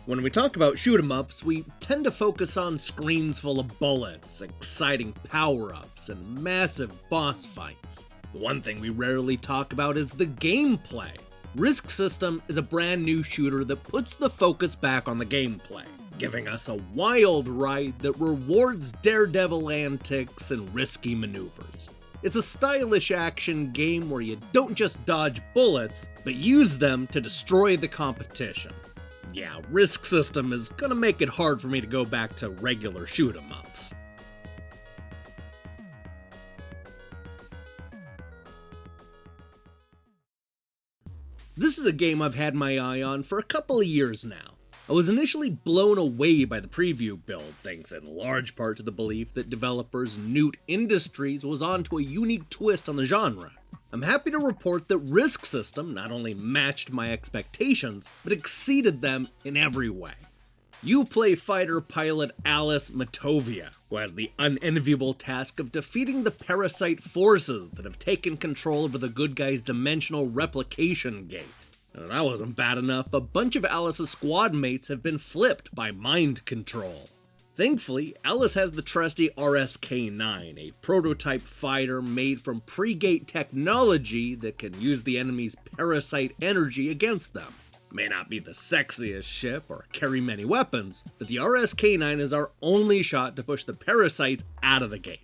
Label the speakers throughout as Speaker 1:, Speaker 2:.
Speaker 1: When we talk about shoot-'em-ups, we tend to focus on screens full of bullets, exciting power-ups, and massive boss fights. The one thing we rarely talk about is the gameplay. Risk System is a brand new shooter that puts the focus back on the gameplay, giving us a wild ride that rewards daredevil antics and risky maneuvers. It's a stylish action game where you don't just dodge bullets, but use them to destroy the competition. Yeah, Risk System is gonna make it hard for me to go back to regular shoot-'em-ups. This is a game I've had my eye on for a couple of years now. I was initially blown away by the preview build, thanks in large part to the belief that developers Newt Industries was onto a unique twist on the genre. I'm happy to report that Risk System not only matched my expectations, but exceeded them in every way. You play fighter pilot Alice Matovia, who has the unenviable task of defeating the parasite forces that have taken control over the good guy's dimensional replication gate. And that wasn't bad enough, a bunch of Alice's squad mates have been flipped by mind control. Thankfully, Alice has the trusty RSK-9, a prototype fighter made from pre-gate technology that can use the enemy's parasite energy against them. May not be the sexiest ship or carry many weapons, but the RSK-9 is our only shot to push the parasites out of the gate.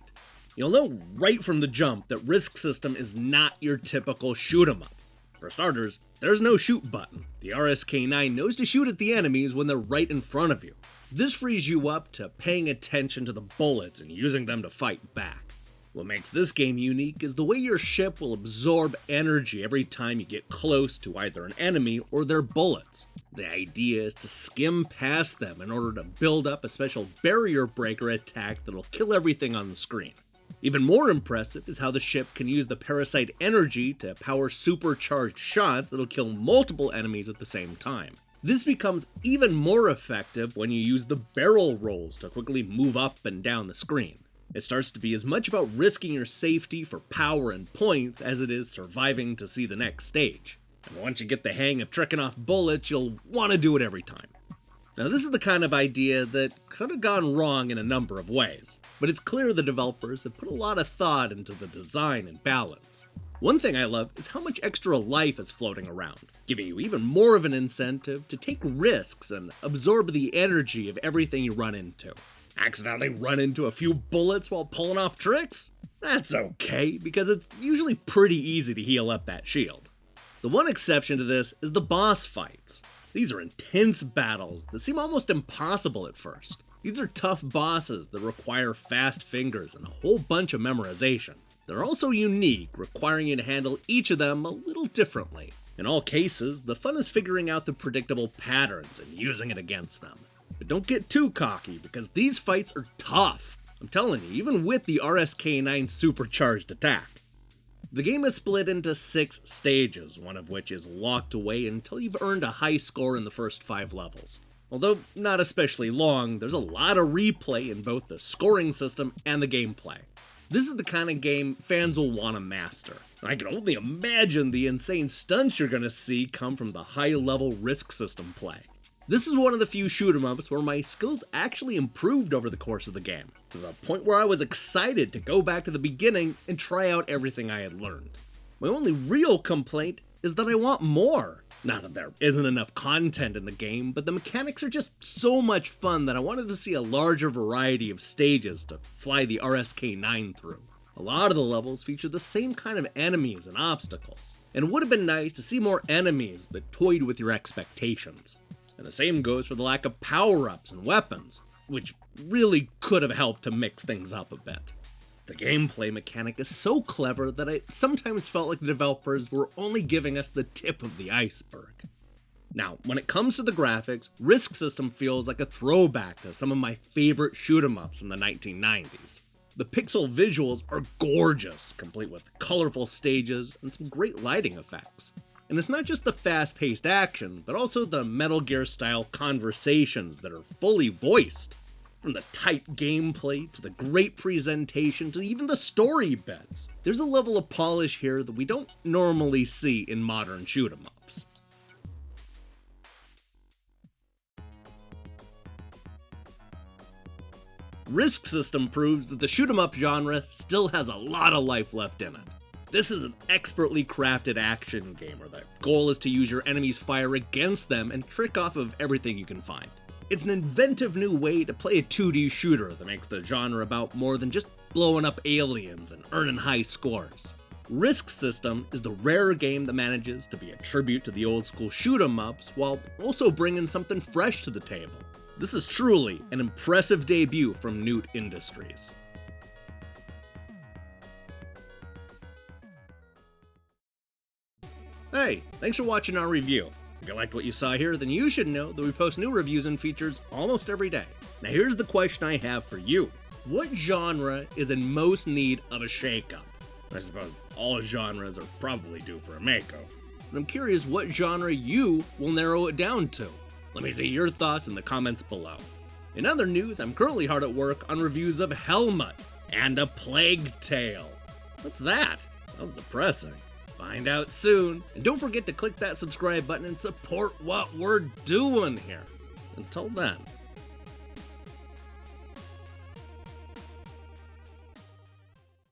Speaker 1: You'll know right from the jump that Risk System is not your typical shoot-'em-up. For starters, there's no shoot button. The RSK-9 knows to shoot at the enemies when they're right in front of you. This frees you up to paying attention to the bullets and using them to fight back. What makes this game unique is the way your ship will absorb energy every time you get close to either an enemy or their bullets. The idea is to skim past them in order to build up a special barrier breaker attack that'll kill everything on the screen. Even more impressive is how the ship can use the parasite energy to power supercharged shots that'll kill multiple enemies at the same time. This becomes even more effective when you use the barrel rolls to quickly move up and down the screen. It starts to be as much about risking your safety for power and points as it is surviving to see the next stage. And once you get the hang of tricking off bullets, you'll want to do it every time. Now, this is the kind of idea that could have gone wrong in a number of ways, but it's clear the developers have put a lot of thought into the design and balance. One thing I love is how much extra life is floating around, giving you even more of an incentive to take risks and absorb the energy of everything you run into. Accidentally run into a few bullets while pulling off tricks? That's okay, because it's usually pretty easy to heal up that shield. The one exception to this is the boss fights. These are intense battles that seem almost impossible at first. These are tough bosses that require fast fingers and a whole bunch of memorization. They're also unique, requiring you to handle each of them a little differently. In all cases, the fun is figuring out the predictable patterns and using it against them. But don't get too cocky, because these fights are tough. I'm telling you, even with the RSK-9 supercharged attack. The game is split into 6 stages, one of which is locked away until you've earned a high score in the first 5 levels. Although not especially long, there's a lot of replay in both the scoring system and the gameplay. This is the kind of game fans will want to master. And I can only imagine the insane stunts you're going to see come from the high-level Risk System play. This is one of the few shoot-'em-ups where my skills actually improved over the course of the game, to the point where I was excited to go back to the beginning and try out everything I had learned. My only real complaint is that I want more. Not that there isn't enough content in the game, but the mechanics are just so much fun that I wanted to see a larger variety of stages to fly the RSK-9 through. A lot of the levels feature the same kind of enemies and obstacles, and it would have been nice to see more enemies that toyed with your expectations. And the same goes for the lack of power-ups and weapons, which really could have helped to mix things up a bit. The gameplay mechanic is so clever that I sometimes felt like the developers were only giving us the tip of the iceberg. Now, when it comes to the graphics, Risk System feels like a throwback to some of my favorite shoot-'em-ups from the 1990s. The pixel visuals are gorgeous, complete with colorful stages and some great lighting effects. And it's not just the fast-paced action, but also the Metal Gear-style conversations that are fully voiced. From the tight gameplay, to the great presentation, to even the story bits. There's a level of polish here that we don't normally see in modern shoot-'em-ups. Risk System proves that the shoot-'em-up genre still has a lot of life left in it. This is an expertly crafted action game where the goal is to use your enemy's fire against them and trick off of everything you can find. It's an inventive new way to play a 2D shooter that makes the genre about more than just blowing up aliens and earning high scores. Risk System is the rare game that manages to be a tribute to the old school shoot-'em-ups while also bringing something fresh to the table. This is truly an impressive debut from Newt Industries. Hey, thanks for watching our review. If you liked what you saw here, then you should know that we post new reviews and features almost every day. Now here's the question I have for you. What genre is in most need of a shakeup? I suppose all genres are probably due for a makeover. But I'm curious what genre you will narrow it down to. Let me see your thoughts in the comments below. In other news, I'm currently hard at work on reviews of Helmut and A Plague Tale. What's that? That was depressing. Find out soon, and don't forget to click that subscribe button and support what we're doing here. Until then.